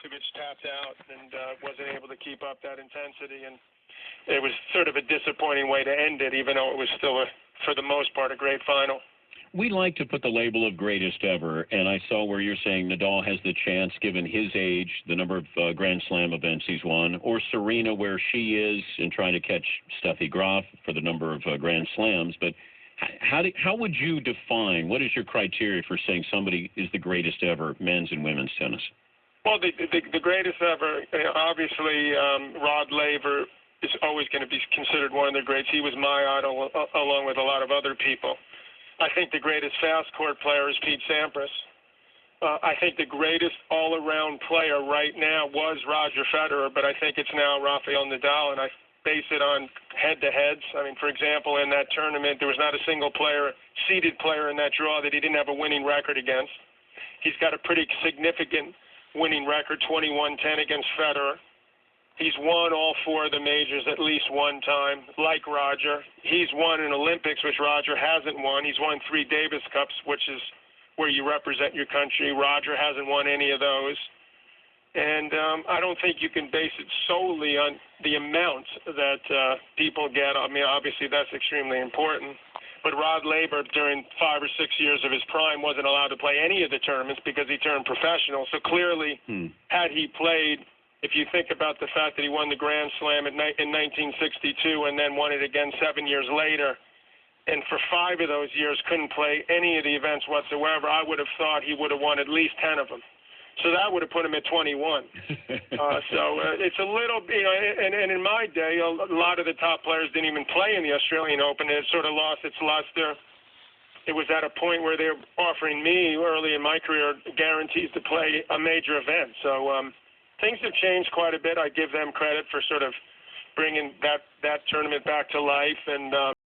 Djokovic tapped out and wasn't able to keep up that intensity, and it was sort of a disappointing way to end it, even though it was still, for the most part, a great final. We like to put the label of greatest ever, and I saw where you're saying Nadal has the chance, given his age, the number of Grand Slam events he's won, or Serena where she is and trying to catch Steffi Graf for the number of Grand Slams. But how would you define, what is your criteria for saying somebody is the greatest ever, men's and women's tennis? Well, the greatest ever, obviously, Rod Laver is always going to be considered one of the greats. He was my idol, along with a lot of other people. I think the greatest fast court player is Pete Sampras. I think the greatest all-around player right now was Roger Federer, but I think it's now Rafael Nadal, and I base it on head-to-heads. I mean, for example, in that tournament, there was not a single player, seeded player in that draw that he didn't have a winning record against. He's got a pretty significant winning record, 21-10 against Federer. He's won all four of the majors at least one time, like Roger. He's won an Olympics, which Roger hasn't won. He's won 3 Davis Cups, which is where you represent your country. Roger hasn't won any of those. And I don't think you can base it solely on the amount that people get. I mean, obviously, that's extremely important. But Rod Laver, during 5 or 6 years of his prime, wasn't allowed to play any of the tournaments because he turned professional. So clearly, had he played, if you think about the fact that he won the Grand Slam in 1962 and then won it again 7 years later, and for 5 of those years couldn't play any of the events whatsoever, I would have thought he would have won at least 10 of them. So that would have put him at 21. It's a little, and in my day, a lot of the top players didn't even play in the Australian Open. It sort of lost its luster. It was at a point where they were offering me, early in my career, guarantees to play a major event. So things have changed quite a bit. I give them credit for sort of bringing that tournament back to life, and